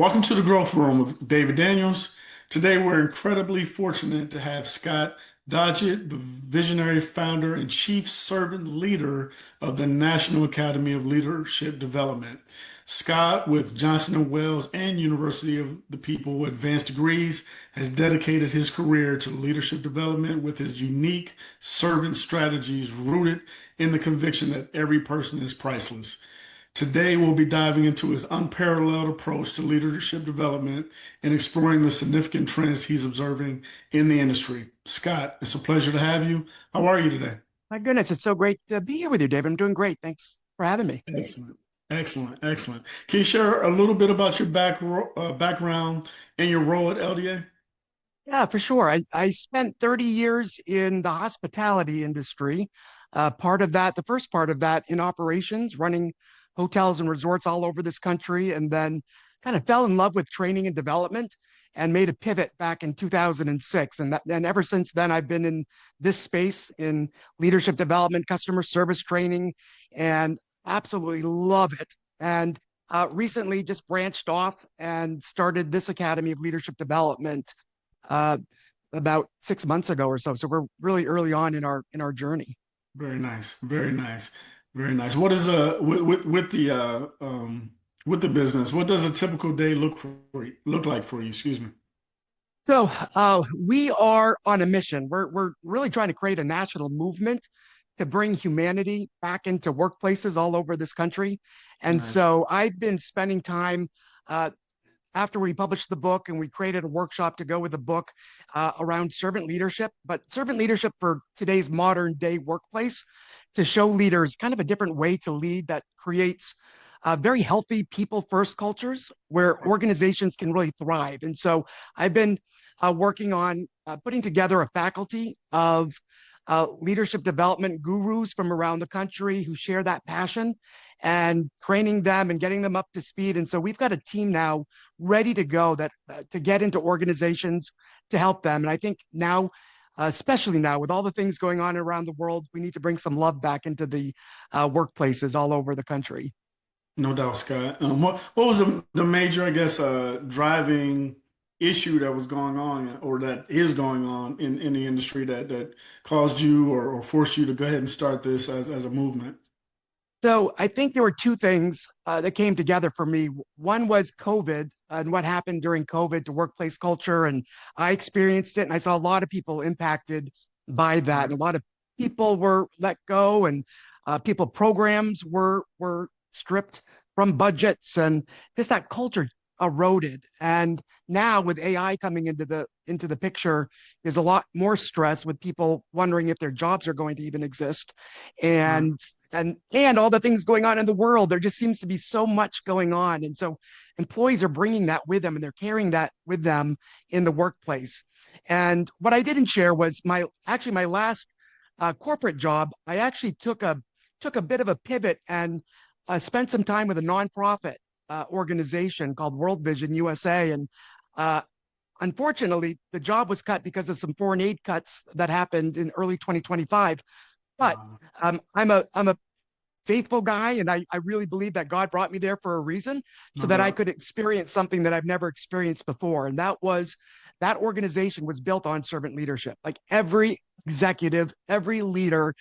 Welcome to the Growth Room with David Daniels. Today, we're incredibly fortunate to have Scott Doggett, the visionary founder and chief servant leader of the National Academy of Leadership Development. Scott, with Johnson & Wales and University of the People advanced degrees, has dedicated his career to leadership development with his unique servant strategies rooted in the conviction that every person is priceless. Today, we'll be diving into his unparalleled approach to leadership development and exploring the significant trends he's observing in the industry. Scott, it's a pleasure to have you. How are you today? My goodness, it's so great to be here with you, David. I'm doing great. Thanks for having me. Excellent. Excellent. Excellent. Can you share a little bit about your background and your role at LDA? Yeah, for sure. I spent 30 years in the hospitality industry. Part of that, the first part of that in operations, running hotels and resorts all over this country, and then kind of fell in love with training and development and made a pivot back in 2006. And ever since then, I've been in this space in leadership development, customer service training, and absolutely love it. And recently just branched off and started this Academy of Leadership Development uh, about 6 months ago or so. So we're really early on in our journey. Very nice. Very nice. Very nice. What is with the business? What does a typical day look like for you? Excuse me. So we are on a mission. We're really trying to create a national movement to bring humanity back into workplaces all over this country. And Nice. so I've been spending time uh, after we published the book and we created a workshop to go with the book around servant leadership, but servant leadership for today's modern day workplace to show leaders kind of a different way to lead that creates very healthy people first cultures where organizations can really thrive. And so I've been working on putting together a faculty of leadership development gurus from around the country who share that passion and training them and getting them up to speed. And so we've got a team now ready to go that to get into organizations to help them. And I think now, especially now with all the things going on around the world, we need to bring some love back into the workplaces all over the country. No doubt, Scott. What was the major, I guess, driving issue that was going on or that is going on in the industry that caused you or forced you to go ahead and start this as a movement? So I think there were two things that came together for me. One was COVID and what happened during COVID to workplace culture, and I experienced it, and I saw a lot of people impacted by that, Right. and a lot of people were let go, and people programs were stripped from budgets, and just that culture eroded. And now with AI coming into the picture, there's a lot more stress with people wondering if their jobs are going to even exist, Right. and and all the things going on in the world. There just seems to be so much going on, and so employees are bringing that with them, and they're carrying that with them in the workplace. And what I didn't share was my last corporate job. I actually took a bit of a pivot and spent some time with a nonprofit organization called World Vision USA. And uh, unfortunately, the job was cut because of some foreign aid cuts that happened in early 2025. But Uh, I'm a faithful guy, and I really believe that God brought me there for a reason, so no that I doubt. could experience something that I've never experienced before. And that organization was built on servant leadership. Like every executive, every leader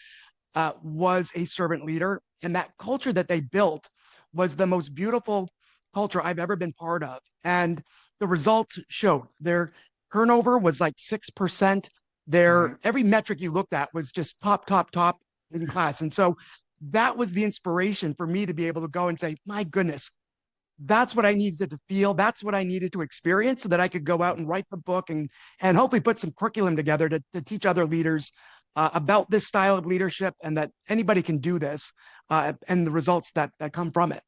was a servant leader. And that culture that they built was the most beautiful culture I've ever been part of. And the results showed their turnover was like 6%. Their Right. every metric you looked at was just top, top, top in class. And so that was the inspiration for me to be able to go and say, my goodness, that's what I needed to feel. That's what I needed to experience so that I could go out and write the book and hopefully put some curriculum together to teach other leaders about this style of leadership and that anybody can do this and the results that come from it.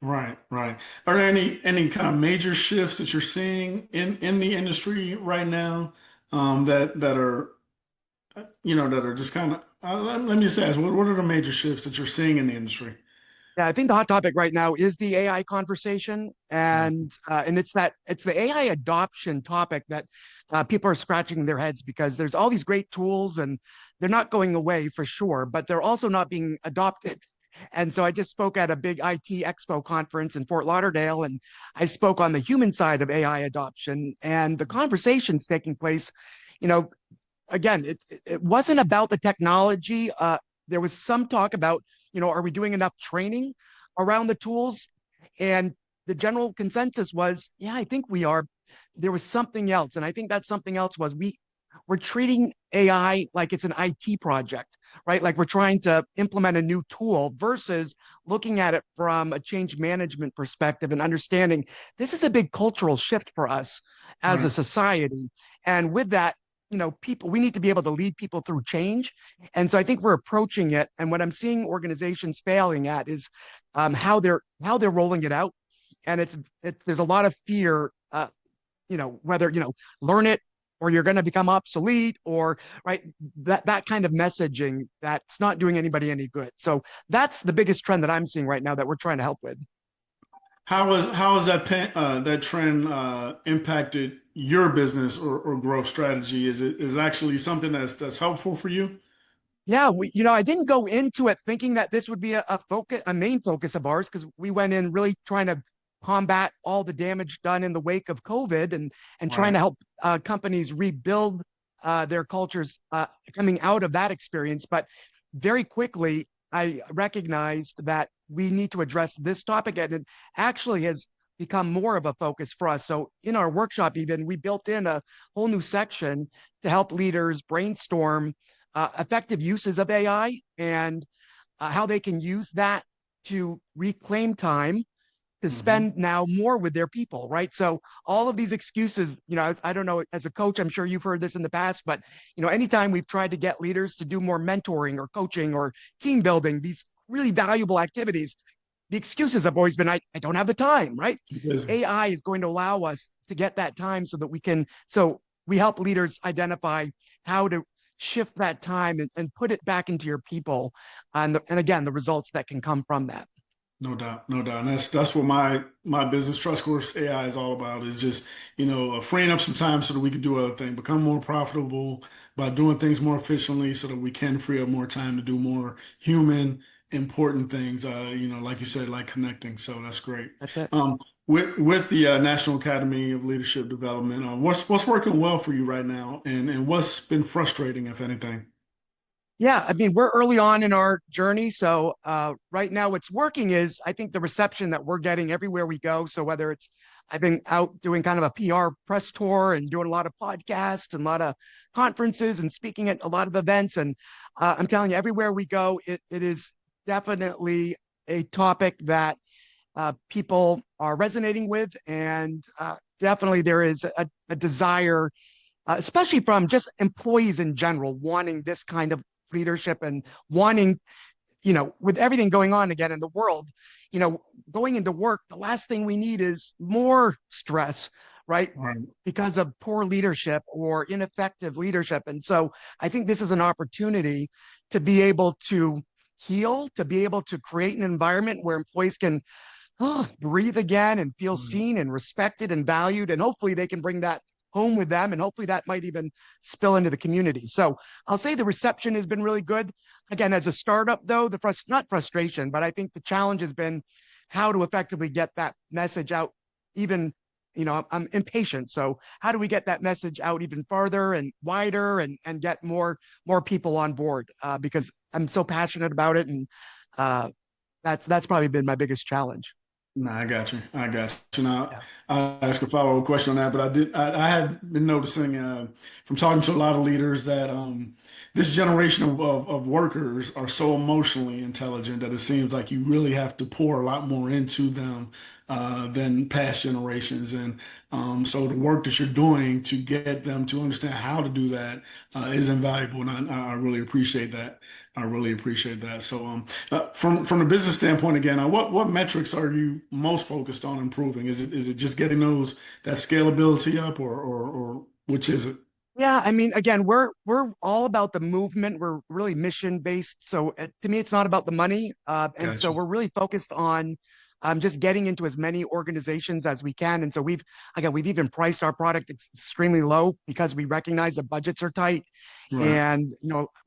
Right. Right. Are there any kind of major shifts that you're seeing in the industry right now that are that are just kind of let me just ask what are the major shifts that you're seeing in the industry? Yeah, I think the hot topic right now is the AI conversation, and it's the AI adoption topic that people are scratching their heads because there's all these great tools and they're not going away for sure, but they're also not being adopted. And so I just spoke at a big IT Expo conference in Fort Lauderdale, and I spoke on the human side of AI adoption and the conversations taking place. You know, again, it wasn't about the technology. There was some talk about, are we doing enough training around the tools? And the general consensus was, yeah, I think we are. There was something else, and I think that something else was we're treating AI like it's an IT project, right? Like we're trying to implement a new tool versus looking at it from a change management perspective and understanding this is a big cultural shift for us as a Right. society. And with that, people, we need to be able to lead people through change. And so I think we're approaching it. And what I'm seeing organizations failing at is how they're rolling it out. And there's a lot of fear, whether, learn it or you're going to become obsolete or right that kind of messaging that's not doing anybody any good. So that's the biggest trend that I'm seeing right now that we're trying to help with. How has that trend impacted your business or growth strategy? Is it actually something that's helpful for you? Yeah, I didn't go into it thinking that this would be a main focus of ours because we went in really trying to combat all the damage done in the wake of COVID and trying Right. to help companies rebuild their cultures coming out of that experience. But very quickly, I recognized that we need to address this topic, and it actually has become more of a focus for us. So in our workshop, even we built in a whole new section to help leaders brainstorm effective uses of AI and how they can use that to reclaim time to Hmm. spend now more with their people, right? So all of these excuses, I don't know, as a coach, I'm sure you've heard this in the past, but anytime we've tried to get leaders to do more mentoring or coaching or team building, these really valuable activities, the excuses have always been, I don't have the time, right? Busy. AI is going to allow us to get that time so we help leaders identify how to shift that time and put it back into your people. And again, the results that can come from that. No doubt, no doubt. And that's what my business trust course AI is all about. Is just, freeing up some time so that we can do other things, become more profitable by doing things more efficiently so that we can free up more time to do more human important things, like you said, like connecting. So that's great. That's it. Um, with the National Academy of Leadership Development, what's working well for you right now, and what's been frustrating, if anything? Yeah, I mean, we're early on in our journey. So right now, what's working is I think the reception that we're getting everywhere we go. So whether I've been out doing kind of a PR press tour and doing a lot of podcasts and a lot of conferences and speaking at a lot of events. And I'm telling you, everywhere we go, it is definitely a topic that people are resonating with. And definitely there is a desire especially from just employees in general, wanting this kind of leadership and wanting, with everything going on again in the world, you know, going into work, the last thing we need is more stress, right? Right. Because of poor leadership or ineffective leadership. And so I think this is an opportunity to be able to heal, to be able to create an environment where employees can breathe again and feel Right. seen and respected and valued. And hopefully they can bring that home with them. And hopefully that might even spill into the community. So I'll say the reception has been really good. Again, as a startup, though, not frustration, but I think the challenge has been how to effectively get that message out even. I'm impatient. So how do we get that message out even farther and wider and get more people on board? Because I'm so passionate about it, and uh, that's probably been my biggest challenge. No, I got you. I got you. Now, Yeah. I'll ask a follow-up question on that, but I had been noticing from talking to a lot of leaders that this generation of workers are so emotionally intelligent that it seems like you really have to pour a lot more into them than past generations. And so the work that you're doing to get them to understand how to do that is invaluable. And I really appreciate that. I really appreciate that. So, from the business standpoint, again, what metrics are you most focused on improving? Is it just getting that scalability up, or which is it? Yeah, I mean, again, we're all about the movement. We're really mission based. So to me, it's not about the money. And so Gotcha. we're really focused on just getting into as many organizations as we can. And so we've even priced our product extremely low because we recognize that budgets are tight. Right. And,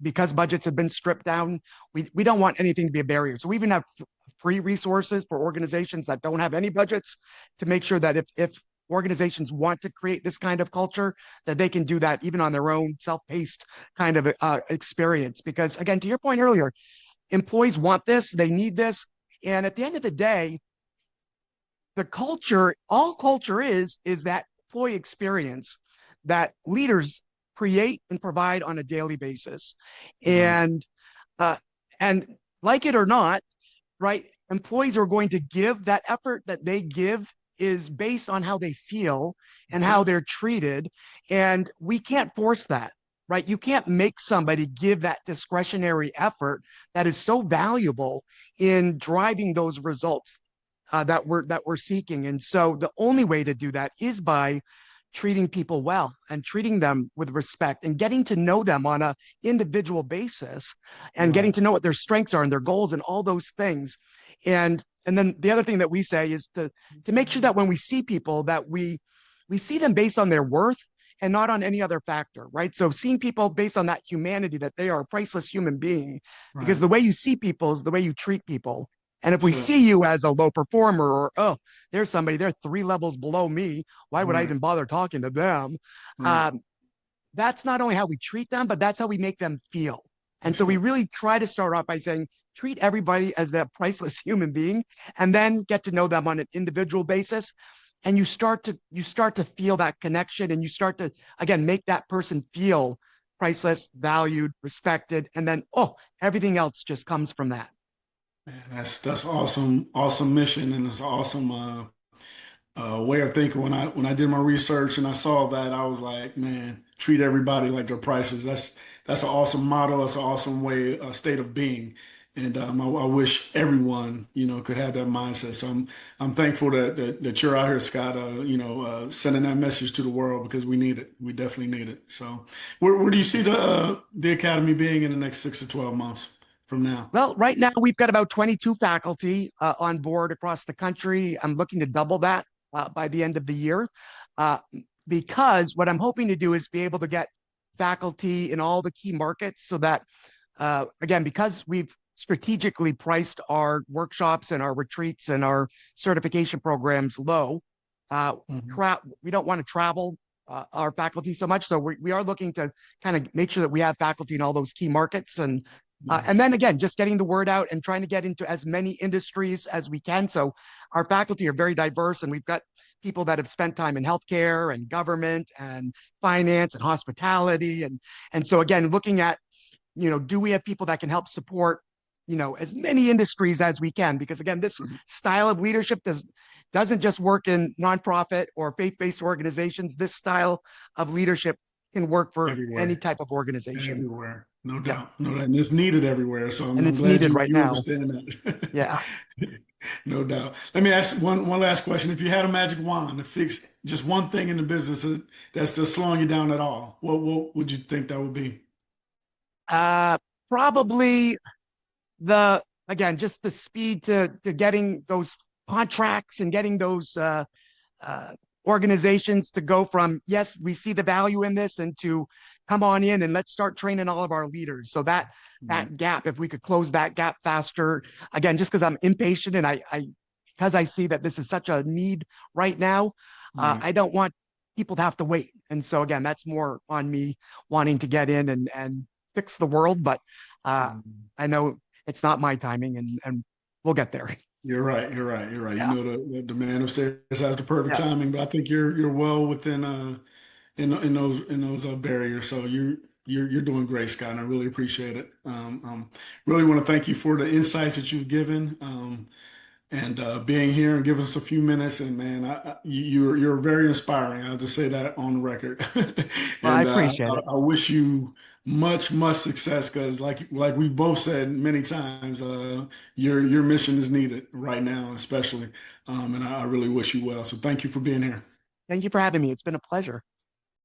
because budgets have been stripped down, we don't want anything to be a barrier. So we even have free resources for organizations that don't have any budgets to make sure that if organizations want to create this kind of culture, that they can do that even on their own self-paced kind of experience. Because again, to your point earlier, employees want this, they need this. And at the end of the day, the culture, all culture is that employee experience that leaders create and provide on a daily basis. Right. And uh, and like it or not, right? Employees are going to give that effort that they give is based on how they feel and That's how it. they're treated. And we can't force that, right? You can't make somebody give that discretionary effort that is so valuable in driving those results that we're seeking. And so the only way to do that is by treating people well and treating them with respect and getting to know them on a individual basis and getting Right. to know what their strengths are and their goals and all those things. And then the other thing that we say is to make sure that when we see people that we see them based on their worth and not on any other factor, right? So seeing people based on that humanity, that they are a priceless human being, because Right. the way you see people is the way you treat people. And if we So, see you as a low performer, or, oh, there's somebody, they're 3 levels below me, why would I right. even bother talking to them? Right. Um, that's not only how we treat them, but that's how we make them feel. And That's so we it. really try to start off by saying, treat everybody as that priceless human being, and then get to know them on an individual basis. And you start to feel that connection, and you start to again make that person feel priceless, valued, respected, and then everything else just comes from that. Man, that's awesome, awesome mission, and it's awesome way of thinking. When I did my research and I saw that, I was like, man, treat everybody like their prices. That's an awesome motto. That's an awesome way, a state of being. And I wish everyone, could have that mindset. So I'm thankful that you're out here, Scott. Sending that message to the world because we need it. We definitely need it. So, where do you see the academy being in the next 6 to 12 months from now? Well, right now we've got about 22 faculty on board across the country. I'm looking to double that by the end of the year, uh, because what I'm hoping to do is be able to get faculty in all the key markets so that, again, because we've strategically priced our workshops and our retreats and our certification programs low, uh, Mhm. we don't want to travel our faculty so much. So we are looking to kind of make sure that we have faculty in all those key markets, and Yes. then again, just getting the word out and trying to get into as many industries as we can. So our faculty are very diverse, and we've got people that have spent time in healthcare and government and finance and hospitality. And so again, looking at, do we have people that can help support, as many industries as we can? Because again, this style of leadership doesn't just work in nonprofit or faith-based organizations. This style of leadership can work for any Everywhere. type of organization. Everywhere, no Yep. doubt, no doubt, and it's needed everywhere. So I'm, And I'm it's glad needed you right you now. understand that. Yeah. No doubt. Let me ask one last question. If you had a magic wand to fix just one thing in the business that's just slowing you down at all, what would you think that would be? Uh, Probably again, just the speed to getting those contracts and getting those uh, organizations to go from, yes, we see the value in this, and to come on in and let's start training all of our leaders. So that gap, if we could close that gap faster, again, just because I'm impatient, and because I see that this is such a need right now, Right. I don't want people to have to wait. And so again, that's more on me wanting to get in and fix the world. But uh, Mhm. I know it's not my timing, and we'll get there. You're right. You're right. You're right. You Yeah. know the man upstairs has the perfect Yeah. timing, but I think you're well within in those barriers. So you're doing great, Scott, and I really appreciate it. Really want to thank you for the insights that you've given. And being here and giving us a few minutes. And man, you're very inspiring. I'll just say that on the record. Well, I And appreciate it. I wish you much success because, like we both said many times, your mission is needed right now, especially. And I really wish you well. So thank you for being here. Thank you for having me. It's been a pleasure.